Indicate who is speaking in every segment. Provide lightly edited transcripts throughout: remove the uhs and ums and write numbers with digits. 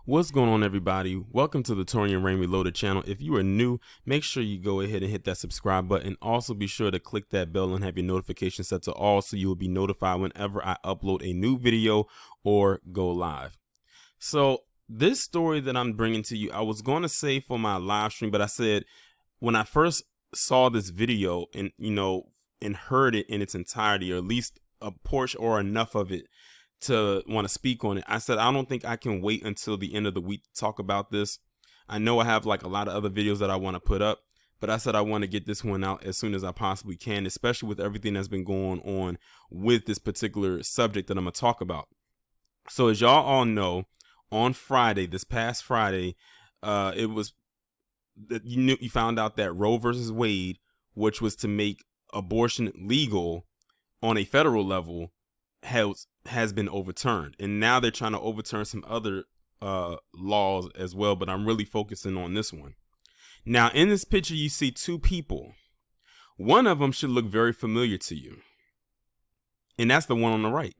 Speaker 1: What's going on, everybody? Welcome to the Taurean Reloaded channel. If you are new, make sure you go ahead and hit that subscribe button. Also, be sure to click that bell and have your notifications set to all so you will be notified whenever I upload a new video or go live. So this story that I'm bringing to you, I was going to say for my live stream, but I said when I first saw this video and heard it in its entirety, or at least a portion or enough of it to want to speak on it, I said I don't think I can wait until the end of the week to talk about this. I know I have like a lot of other videos that I want to put up, but I said I want to get this one out as soon as I possibly can, especially with everything that's been going on with this particular subject that I'm going to talk about. So as y'all all know, on Friday, this past Friday, it was you found out that Roe versus Wade, which was to make abortion legal on a federal level, has been overturned, and now they're trying to overturn some other laws as well, but I'm really focusing on this one. Now in this picture you see two people. One of them should look very familiar to you, and that's the one on the right.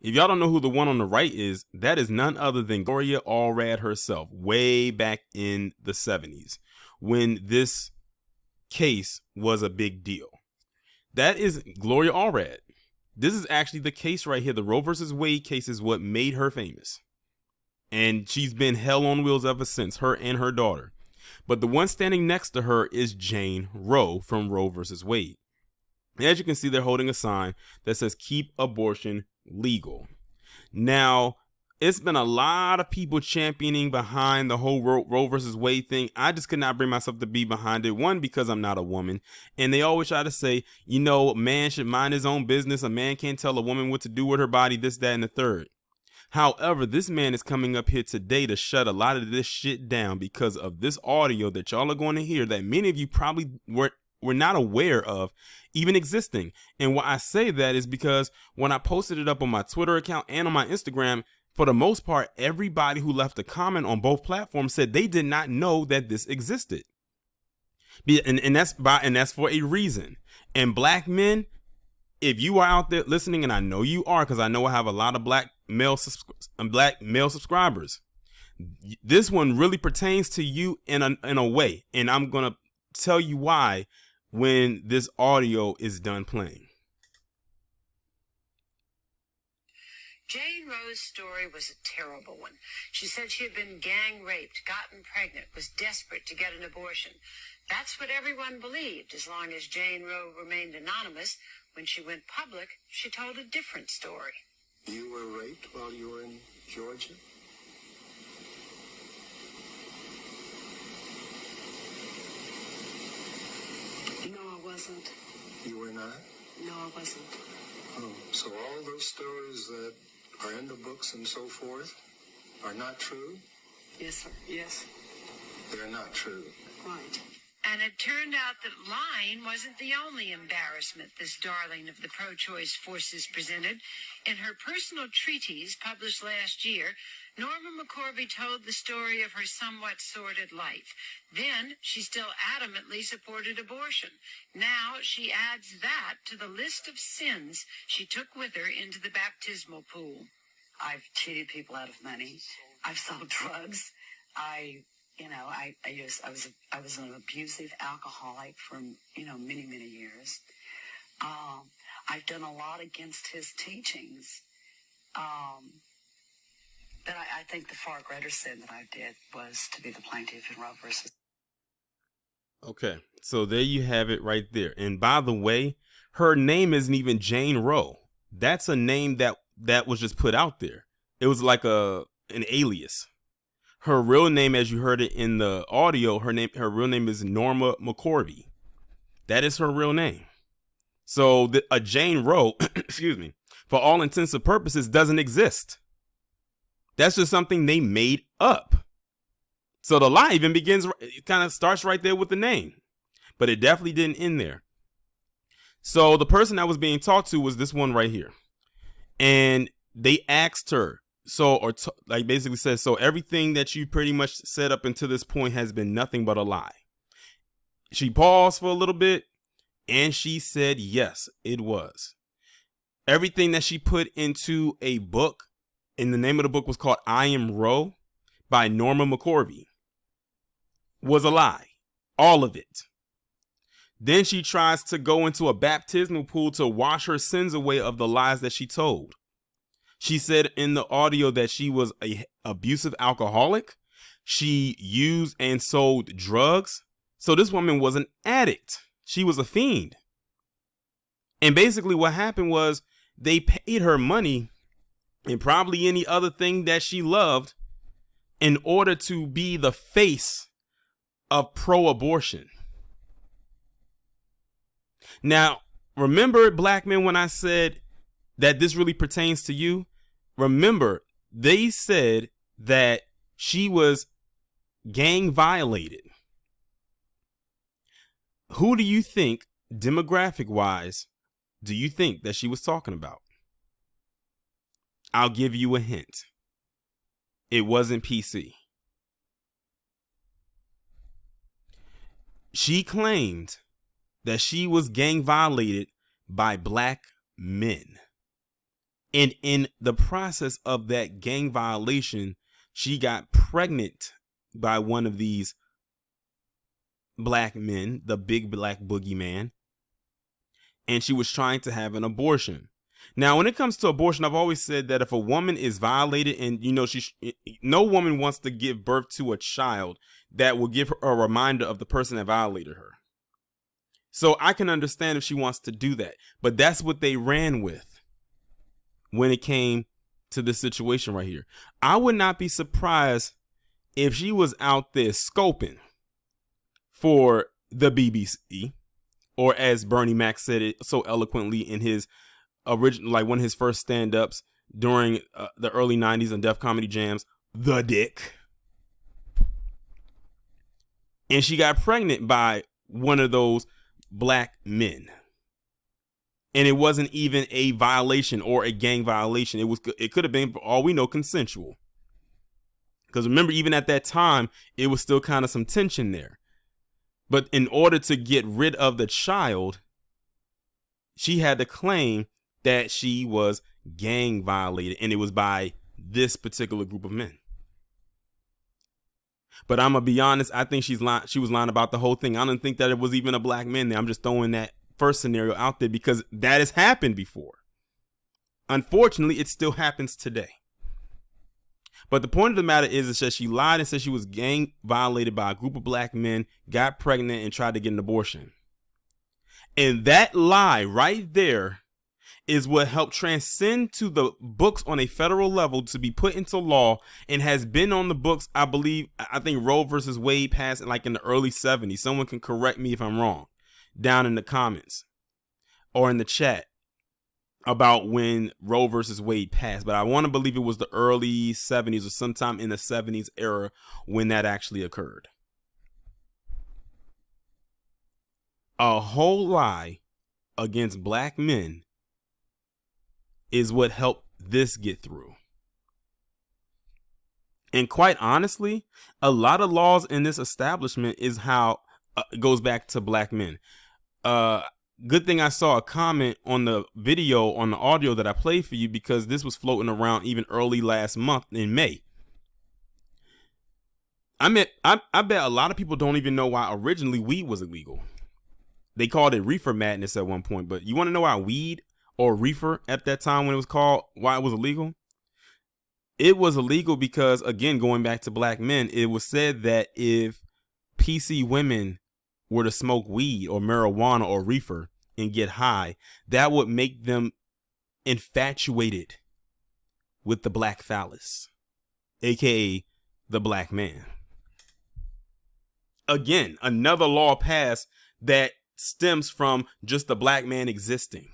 Speaker 1: If y'all don't know who the one on the right is, that is none other than Gloria Allred herself, way back in the 70s when this case was a big deal. That is Gloria Allred. This is actually the case right here. The Roe versus Wade case is what made her famous. And she's been hell on wheels ever since, her and her daughter. But the one standing next to her is Jane Roe from Roe versus Wade. And as you can see, they're holding a sign that says keep abortion legal. Now, it's been a lot of people championing behind the whole Roe versus Wade thing. I just could not bring myself to be behind it. One, because I'm not a woman. And they always try to say, a man should mind his own business. A man can't tell a woman what to do with her body, this, that, and the third. However, this man is coming up here today to shut a lot of this shit down because of this audio that y'all are going to hear that many of you probably were not aware of even existing. And why I say that is because when I posted it up on my Twitter account and on my Instagram, for the most part, everybody who left a comment on both platforms said they did not know that this existed. And that's for a reason. And black men, if you are out there listening, and I know you are, because I know I have a lot of black male subscribers, this one really pertains to you in a way. And I'm going to tell you why when this audio is done playing.
Speaker 2: Jane Roe's story was a terrible one. She said she had been gang raped, gotten pregnant, was desperate to get an abortion. That's what everyone believed as long as Jane Roe remained anonymous. When she went public, she told a different story.
Speaker 3: You were raped while you were in Georgia?
Speaker 2: No, I wasn't.
Speaker 3: You were not?
Speaker 2: No, I wasn't.
Speaker 3: Oh, so all those stories that are in the books and so forth are not true?
Speaker 2: Yes, sir. Yes.
Speaker 3: They're not true.
Speaker 2: Right. And it turned out that lying wasn't the only embarrassment this darling of the pro-choice forces presented. In her personal treatise published last year, Norma McCorvey told the story of her somewhat sordid life. Then she still adamantly supported abortion. Now she adds that to the list of sins she took with her into the baptismal pool.
Speaker 4: I've cheated people out of money. I've sold drugs. I was an abusive alcoholic for, many, many years. I've done a lot against his teachings. But I think the far greater sin that I did was to be the plaintiff in Roe versus.
Speaker 1: Okay, so there you have it right there. And by the way, her name isn't even Jane Roe. That's a name that was just put out there. It was like an alias. Her real name, as you heard it in the audio, her real name is Norma McCorvey. That is her real name. So a Jane Roe, excuse me, for all intents and purposes, doesn't exist. That's just something they made up. So the lie even it kind of starts right there with the name, but it definitely didn't end there. So the person that was being talked to was this one right here. And they asked her, basically says, so everything that you pretty much said up until this point has been nothing but a lie. She paused for a little bit and she said, yes, it was. Everything that she put into a book, and the name of the book was called I Am Roe. by Norma McCorvey was a lie. All of it. Then she tries to go into a baptismal pool to wash her sins away of the lies that she told. She said in the audio that she was an abusive alcoholic. She used and sold drugs. So this woman was an addict. She was a fiend. And basically what happened was they paid her money and probably any other thing that she loved in order to be the face of pro-abortion. Now, remember, black men, when I said that this really pertains to you? Remember, they said that she was gang violated. Who do you think, demographic wise, do you think that she was talking about? I'll give you a hint. It wasn't PC. She claimed that she was gang violated by black men. And in the process of that gang violation, she got pregnant by one of these black men, the big black boogeyman. And she was trying to have an abortion. Now, when it comes to abortion, I've always said that if a woman is violated and, no woman wants to give birth to a child that will give her a reminder of the person that violated her. So I can understand if she wants to do that, but that's what they ran with when it came to this situation right here. I would not be surprised if she was out there scoping for the BBC, or as Bernie Mac said it so eloquently in his original, like one of his first stand-ups during the early 90s on Def Comedy Jams, the dick. And she got pregnant by one of those black men. And it wasn't even a violation or a gang violation. It could have been, for all we know, consensual. Because remember, even at that time, it was still kind of some tension there. But in order to get rid of the child, she had to claim that she was gang violated, and it was by this particular group of men. But I'm gonna be honest, I think she was lying about the whole thing. I don't think that it was even a black man there. I'm just throwing that first scenario out there because that has happened before. Unfortunately, it still happens today. But the point of the matter is that she lied and said she was gang violated by a group of black men, got pregnant, and tried to get an abortion. And that lie right there is what helped transcend to the books on a federal level to be put into law and has been on the books. I think Roe versus Wade passed like in the early 70s. Someone can correct me if I'm wrong down in the comments or in the chat about when Roe versus Wade passed. But I want to believe it was the early 70s or sometime in the 70s era when that actually occurred. A whole lie against black men is what helped this get through. And quite honestly, a lot of laws in this establishment is how it goes back to black men. Good thing I saw a comment on the video, on the audio that I played for you, because this was floating around even early last month in May. I bet a lot of people don't even know why originally weed was illegal. They called it reefer madness at one point, but you want to know why weed or reefer at that time when it was called, why it was illegal? It was illegal because, again, going back to black men, it was said that if PC women were to smoke weed or marijuana or reefer and get high, that would make them infatuated with the black phallus, aka the black man. Again, another law passed that stems from just the black man existing.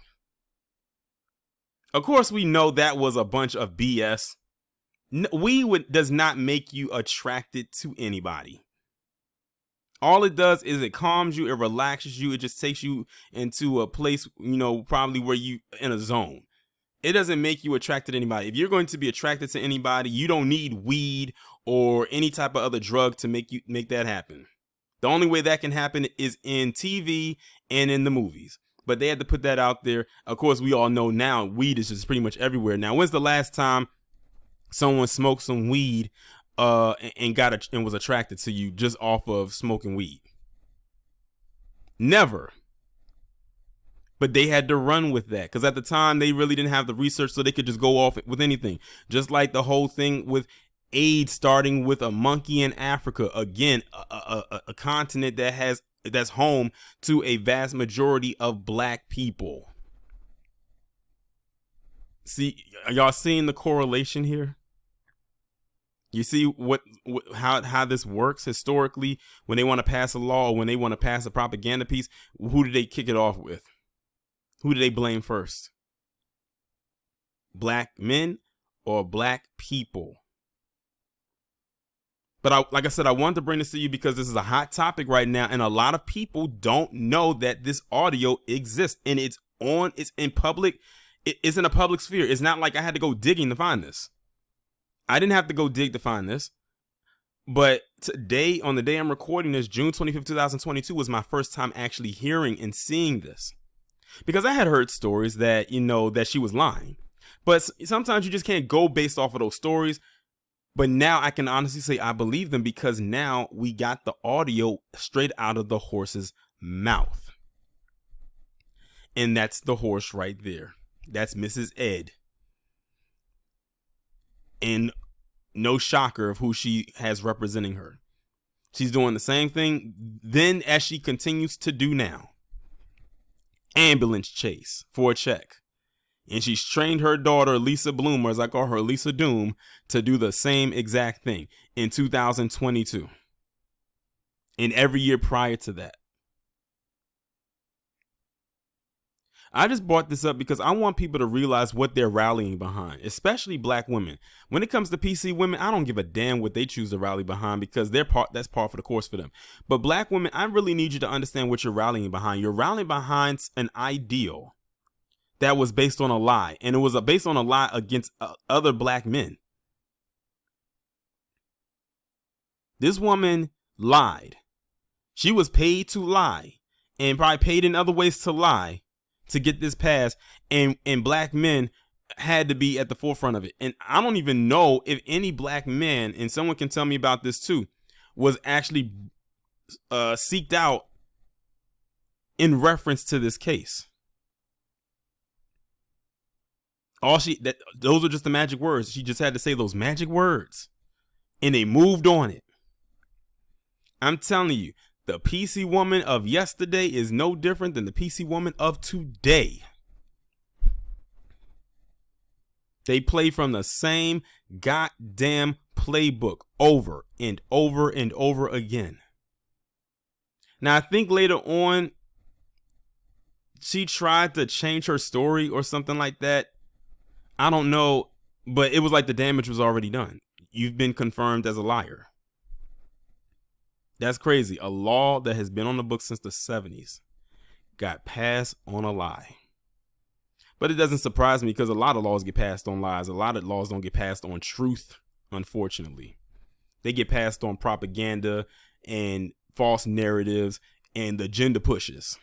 Speaker 1: Of course, we know that was a bunch of BS. Weed does not make you attracted to anybody. All it does is it calms you, it relaxes you, it just takes you into a place, probably where you in a zone. It doesn't make you attracted to anybody. If you're going to be attracted to anybody, you don't need weed or any type of other drug to make that happen. The only way that can happen is in TV and in the movies. But they had to put that out there. Of course, we all know now weed is just pretty much everywhere. Now, when's the last time someone smoked some weed and was attracted to you just off of smoking weed. Never. But they had to run with that because at the time they really didn't have the research, so they could just go off with anything. Just like the whole thing with AIDS starting with a monkey in Africa. Again, a continent that's home to a vast majority of black people. See, are y'all seeing the correlation here? You see how this works historically when they want to pass a law or when they want to pass a propaganda piece. Who do they kick it off with? Who do they blame first? Black men or black people? But like I said, I wanted to bring this to you because this is a hot topic right now, and a lot of people don't know that this audio exists, and it's in public. It's in a public sphere. It's not like I had to go digging to find this. I didn't have to go dig to find this. But today, on the day I'm recording this, June 25th, 2022, was my first time actually hearing and seeing this. Because I had heard stories that, that she was lying. But sometimes you just can't go based off of those stories. But now I can honestly say I believe them because now we got the audio straight out of the horse's mouth. And that's the horse right there. That's Mrs. Ed. And no shocker of who she has representing her. She's doing the same thing then as she continues to do now. Ambulance chase for a check. And she's trained her daughter, Lisa Bloom, or as I call her, Lisa Doom, to do the same exact thing in 2022. And every year prior to that. I just brought this up because I want people to realize what they're rallying behind, especially black women. When it comes to PC women, I don't give a damn what they choose to rally behind because that's par for the course for them. But black women, I really need you to understand what you're rallying behind. You're rallying behind an ideal that was based on a lie, and it was based on a lie against other black men. This woman lied. She was paid to lie and probably paid in other ways to lie to get this passed, and black men had to be at the forefront of it. And I don't even know if any black man, and someone can tell me about this too, was actually seeked out in reference to this case. Those are just the magic words. She just had to say those magic words, and they moved on it. I'm telling you, the PC woman of yesterday is no different than the PC woman of today. They play from the same goddamn playbook over and over and over again. Now, I think later on, she tried to change her story or something like that. I don't know, but it was like the damage was already done. You've been confirmed as a liar. That's crazy. A law that has been on the books since the 70s got passed on a lie. But it doesn't surprise me because a lot of laws get passed on lies. A lot of laws don't get passed on truth, unfortunately. They get passed on propaganda and false narratives and agenda pushes.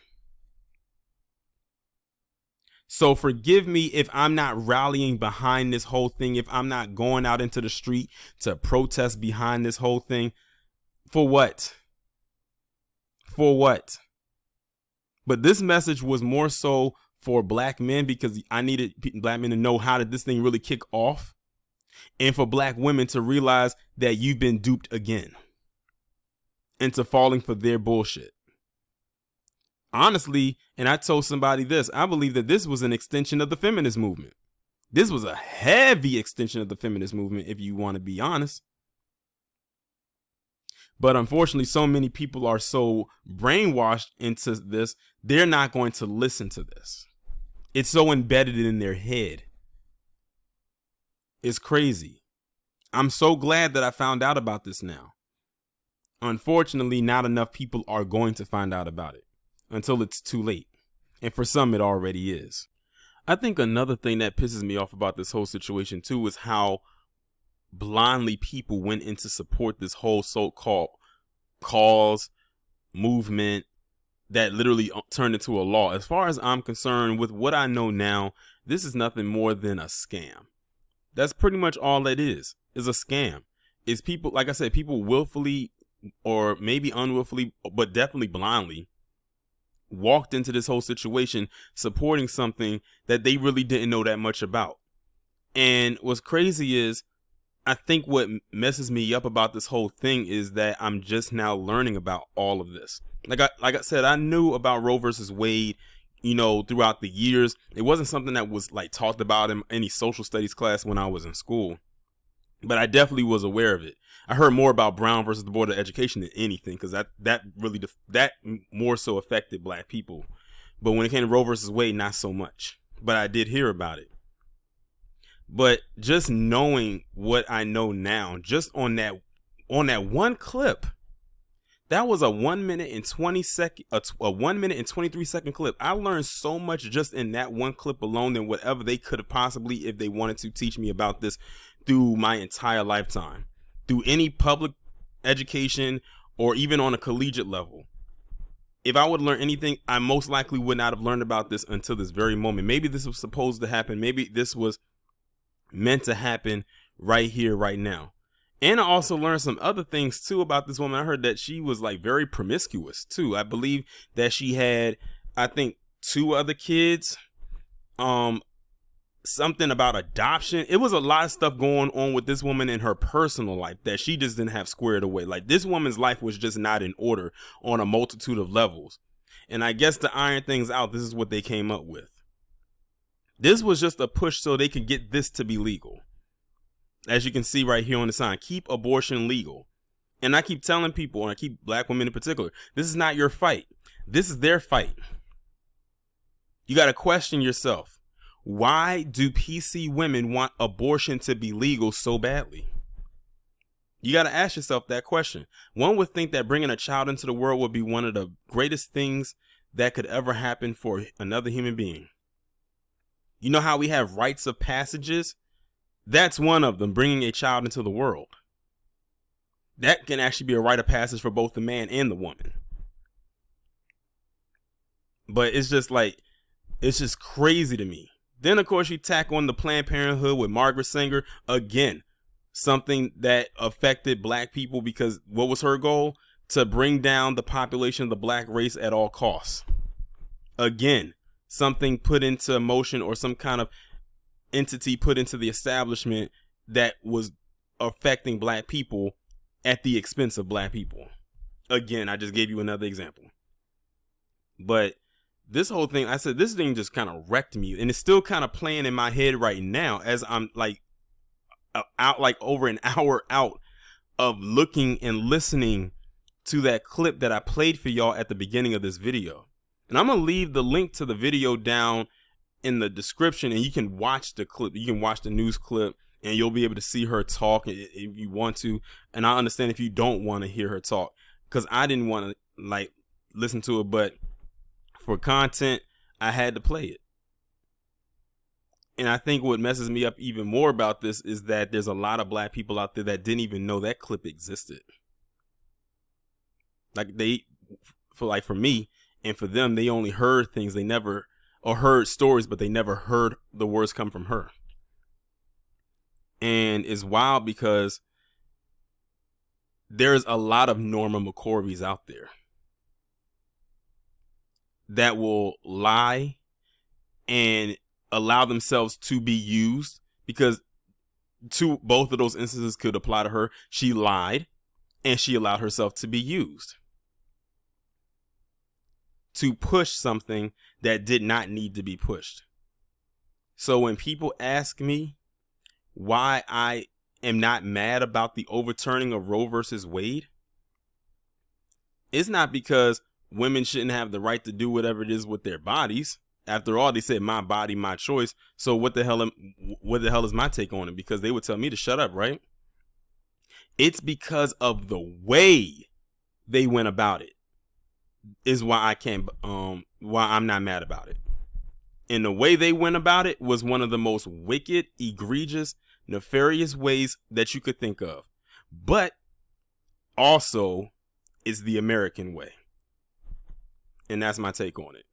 Speaker 1: So forgive me if I'm not rallying behind this whole thing, if I'm not going out into the street to protest behind this whole thing. For what? For what? But this message was more so for black men because I needed black men to know how did this thing really kick off, and for black women to realize that you've been duped again into falling for their bullshit. Honestly, and I told somebody this, I believe that this was an extension of the feminist movement. This was a heavy extension of the feminist movement, if you want to be honest. But unfortunately, so many people are so brainwashed into this, they're not going to listen to this. It's so embedded in their head. It's crazy. I'm so glad that I found out about this now. Unfortunately, not enough people are going to find out about it until it's too late. And for some, it already is. I think another thing that pisses me off about this whole situation too is how blindly people went in to support this whole so-called cause movement that literally turned into a law. As far as I'm concerned, with what I know now, this is nothing more than a scam. That's pretty much all it is a scam. is people, like I said, people willfully or maybe unwillfully, but definitely blindly walked into this whole situation supporting something that they really didn't know that much about. And what's crazy is, I think what messes me up about this whole thing is that I'm just now learning about all of this. Like I said, I knew about Roe versus Wade, throughout the years. It wasn't something that was like talked about in any social studies class when I was in school, but I definitely was aware of it. I heard more about Brown versus the Board of Education than anything, because that really more so affected black people. But when it came to Roe versus Wade, not so much. But I did hear about it. But just knowing what I know now, just on that one clip, that was a 1 minute and 1 minute and 23 second clip. I learned so much just in that one clip alone than whatever they could have possibly, if they wanted to, teach me about this through my entire lifetime, through any public education or even on a collegiate level. If I would learn anything, I most likely would not have learned about this until this very moment. Maybe this was supposed to happen. Maybe this was meant to happen right here, right now. And I also learned some other things too about this woman. I heard that she was like very promiscuous too. I believe that she had, I think, 2 other kids. Something about adoption. It was a lot of stuff going on with this woman in her personal life that she just didn't have squared away. Like, this woman's life was just not in order on a multitude of levels. And I guess to iron things out, this is what they came up with. This was just a push so they could get this to be legal. As you can see right here on the sign, keep abortion legal. And I keep telling people, and I keep black women in particular, this is not your fight. This is their fight. You got to question yourself. Why do PC women want abortion to be legal so badly? You got to ask yourself that question. One would think that bringing a child into the world would be one of the greatest things that could ever happen for another human being. You know how we have rites of passages? That's one of them, bringing a child into the world. That can actually be a rite of passage for both the man and the woman. But it's just crazy to me. Then, of course, you tack on the Planned Parenthood with Margaret Sanger. Again, something that affected black people, because what was her goal? To bring down the population of the black race at all costs. Again, something put into motion, or some kind of entity put into the establishment that was affecting black people at the expense of black people. Again, I just gave you another example. But this whole thing, I said, this thing just kind of wrecked me, and it's still kind of playing in my head right now as I'm like out, like over an hour out of looking and listening to that clip that I played for y'all at the beginning of this video. And I'm going to leave the link to the video down in the description, and you can watch the clip. You can watch the news clip, and you'll be able to see her talk if you want to. And I understand if you don't want to hear her talk, because I didn't want to like listen to it, but for content, I had to play it. And I think what messes me up even more about this is that there's a lot of black people out there that didn't even know that clip existed. Like, for me and for them, they only heard things, they never, or heard stories, but they never heard the words come from her. And it's wild because there's a lot of Norma McCorveys out there that will lie and allow themselves to be used, because both of those instances could apply to her. She lied and she allowed herself to be used to push something that did not need to be pushed. So when people ask me why I am not mad about the overturning of Roe versus Wade, it's not because women shouldn't have the right to do whatever it is with their bodies. After all, they said my body, my choice. So what the hell is my take on it? Because they would tell me to shut up, right? It's because of the way they went about it is why why I'm not mad about it. And the way they went about it was one of the most wicked, egregious, nefarious ways that you could think of. But also is the American way. And that's my take on it.